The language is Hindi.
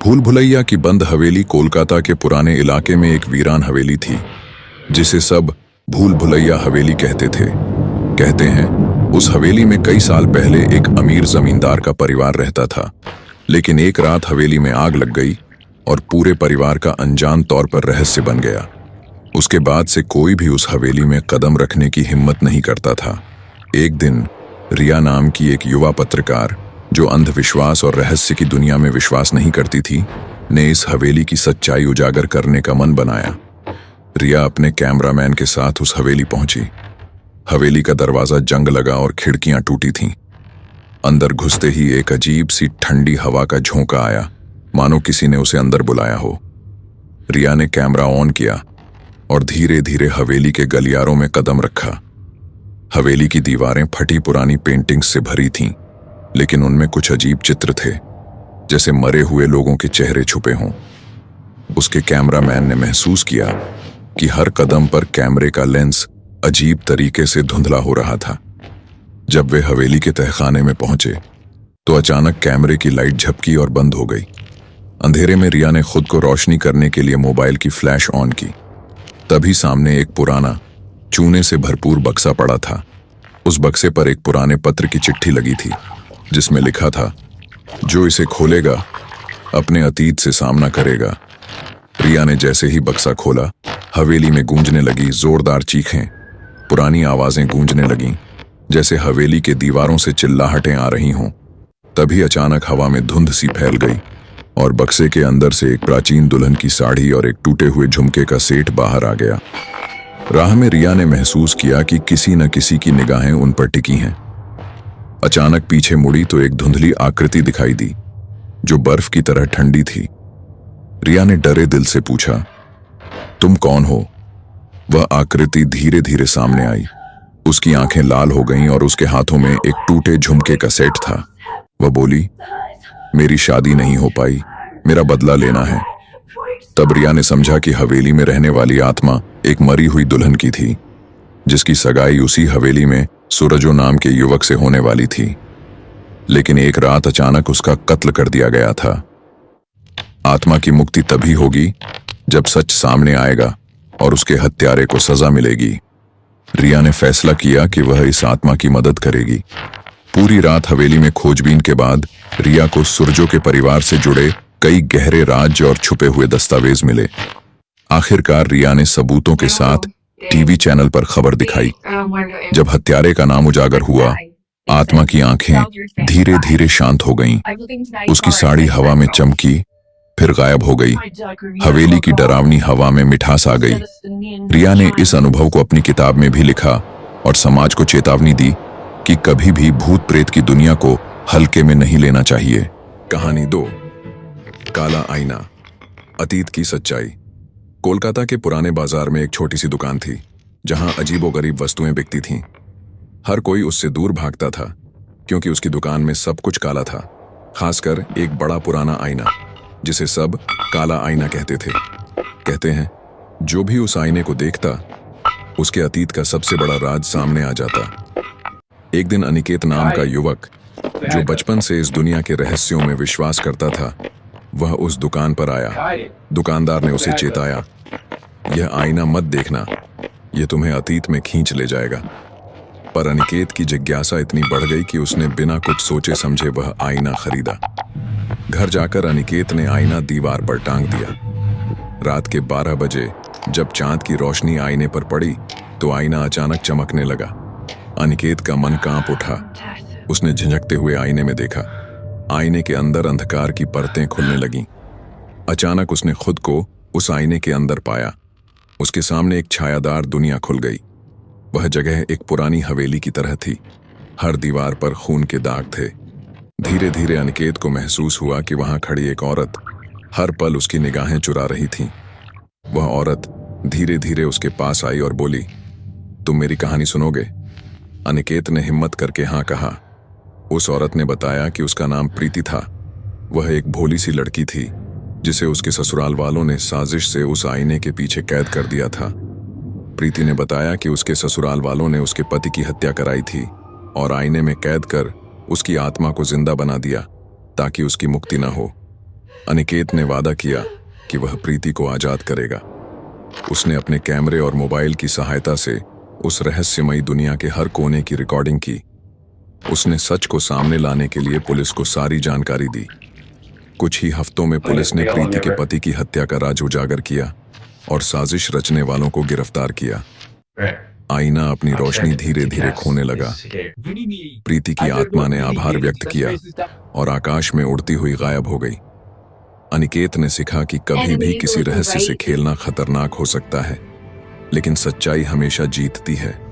भूल भुलैया की बंद हवेली कोलकाता के पुराने इलाके में एक वीरान हवेली थी जिसे सब भूल भुलैया हवेली कहते थे। कहते हैं उस हवेली में कई साल पहले एक अमीर जमींदार का परिवार रहता था, लेकिन एक रात हवेली में आग लग गई और पूरे परिवार का अनजान तौर पर रहस्य बन गया। उसके बाद से कोई भी उस हवेली में कदम रखने की हिम्मत नहीं करता था। एक दिन रिया नाम की एक युवा पत्रकार, जो अंधविश्वास और रहस्य की दुनिया में विश्वास नहीं करती थी, ने इस हवेली की सच्चाई उजागर करने का मन बनाया। रिया अपने कैमरामैन के साथ उस हवेली पहुंची। हवेली का दरवाजा जंग लगा और खिड़कियां टूटी थीं। अंदर घुसते ही एक अजीब सी ठंडी हवा का झोंका आया, मानो किसी ने उसे अंदर बुलाया हो। रिया ने कैमरा ऑन किया और धीरे धीरे हवेली के गलियारों में कदम रखा। हवेली की दीवारें फटी पुरानी पेंटिंग्स से भरी थीं, लेकिन उनमें कुछ अजीब चित्र थे, जैसे मरे हुए लोगों के चेहरे छुपे हों। उसके कैमरामैन ने महसूस किया कि हर कदम पर कैमरे का लेंस अजीब तरीके से धुंधला हो रहा था। जब वे हवेली के तहखाने में पहुंचे तो अचानक कैमरे की लाइट झपकी और बंद हो गई। अंधेरे में रिया ने खुद को रोशनी करने के लिए मोबाइल की फ्लैश ऑन की। तभी सामने एक पुराना, चूने से भरपूर बक्सा पड़ा था। उस बक्से पर एक पुराने पत्र की चिट्ठी लगी थी, जिसमें लिखा था, जो इसे खोलेगा अपने अतीत से सामना करेगा। रिया ने जैसे ही बक्सा खोला, हवेली में गूंजने लगी जोरदार चीखें। पुरानी आवाजें गूंजने लगीं, जैसे हवेली के दीवारों से चिल्लाहटें आ रही हों। तभी अचानक हवा में धुंध सी फैल गई और बक्से के अंदर से एक प्राचीन दुल्हन की साड़ी और एक टूटे हुए झुमके का सेट बाहर आ गया। राह में रिया ने महसूस किया कि किसी न किसी की निगाहें उन पर टिकी हैं। अचानक पीछे मुड़ी तो एक धुंधली आकृति दिखाई दी, जो बर्फ की तरह ठंडी थी। रिया ने डरे दिल से पूछा, तुम कौन हो? वह आकृति धीरे धीरे सामने आई। उसकी आंखें लाल हो गईं और उसके हाथों में एक टूटे झुमके का सेट था। वह बोली, मेरी शादी नहीं हो पाई, मेरा बदला लेना है। तब रिया ने समझा कि हवेली में रहने वाली आत्मा एक मरी हुई दुल्हन की थी, जिसकी सगाई उसी हवेली में सूरजो नाम के युवक से होने वाली थी। लेकिन एक रात अचानक उसका कत्ल कर दिया गया था। आत्मा की मुक्ति तभी होगी जब सच सामने आएगा और उसके हत्यारे को सजा मिलेगी। रिया ने फैसला किया कि वह इस आत्मा की मदद करेगी। पूरी रात हवेली में खोजबीन के बाद रिया को सूरजो के परिवार से जुड़े कई गहरे राज और छुपे हुए दस्तावेज मिले। आखिरकार रिया ने सबूतों के साथ टीवी चैनल पर खबर दिखाई। जब हत्यारे का नाम उजागर हुआ, आत्मा की आंखें धीरे धीरे शांत हो गईं। उसकी साड़ी हवा में चमकी, फिर गायब हो गई। हवेली की डरावनी हवा में मिठास आ गई। रिया ने इस अनुभव को अपनी किताब में भी लिखा और समाज को चेतावनी दी कि कभी भी भूत प्रेत की दुनिया को हल्के में नहीं लेना चाहिए। कहानी 2, काला आईना, अतीत की सच्चाई। कोलकाता के पुराने बाजार में एक छोटी सी दुकान थी, जहां अजीबोगरीब वस्तुएं बिकती थीं। हर कोई उससे दूर भागता था, क्योंकि उसकी दुकान में सब कुछ काला था, खासकर एक बड़ा पुराना आईना, जिसे सब काला आईना कहते थे। कहते हैं जो भी उस आईने को देखता, उसके अतीत का सबसे बड़ा राज सामने आ जाता। एक दिन अनिकेत नाम का युवक, जो बचपन से इस दुनिया के रहस्यों में विश्वास करता था, वह उस दुकान पर आया। दुकानदार ने उसे चेताया, यह आईना मत देखना, यह तुम्हें अतीत में खींच ले जाएगा। पर अनिकेत की जिज्ञासा इतनी बढ़ गई कि उसने बिना कुछ सोचे समझे वह आईना खरीदा। घर जाकर अनिकेत ने आईना दीवार पर टांग दिया। रात के 12 बजे जब चांद की रोशनी आईने पर पड़ी तो आईना अचानक चमकने लगा। अनिकेत का मन कांप उठा। उसने झिझकते हुए आईने में देखा। आईने के अंदर अंधकार की परतें खुलने लगीं। अचानक उसने खुद को उस आईने के अंदर पाया। उसके सामने एक छायादार दुनिया खुल गई। वह जगह एक पुरानी हवेली की तरह थी। हर दीवार पर खून के दाग थे। धीरे धीरे अनिकेत को महसूस हुआ कि वहां खड़ी एक औरत हर पल उसकी निगाहें चुरा रही थी। वह औरत धीरे धीरे उसके पास आई और बोली, तुम मेरी कहानी सुनोगे? अनिकेत ने हिम्मत करके हाँ कहा। उस औरत ने बताया कि उसका नाम प्रीति था। वह एक भोली सी लड़की थी, जिसे उसके ससुराल वालों ने साजिश से उस आईने के पीछे कैद कर दिया था। प्रीति ने बताया कि उसके ससुराल वालों ने उसके पति की हत्या कराई थी और आईने में कैद कर उसकी आत्मा को जिंदा बना दिया ताकि उसकी मुक्ति न हो। अनिकेत ने वादा किया कि वह प्रीति को आजाद करेगा। उसने अपने कैमरे और मोबाइल की सहायता से उस रहस्यमयी दुनिया के हर कोने की रिकॉर्डिंग की। उसने सच को सामने लाने के लिए पुलिस को सारी जानकारी दी। कुछ ही हफ्तों में पुलिस ने प्रीति के पति की हत्या का राज उजागर किया और साजिश रचने वालों को गिरफ्तार किया। आईना अपनी रोशनी धीरे धीरे खोने लगा। प्रीति की आत्मा ने आभार व्यक्त किया और आकाश में उड़ती हुई गायब हो गई। अनिकेत ने सीखा कि कभी भी किसी रहस्य से खेलना खतरनाक हो सकता है, लेकिन सच्चाई हमेशा जीतती है।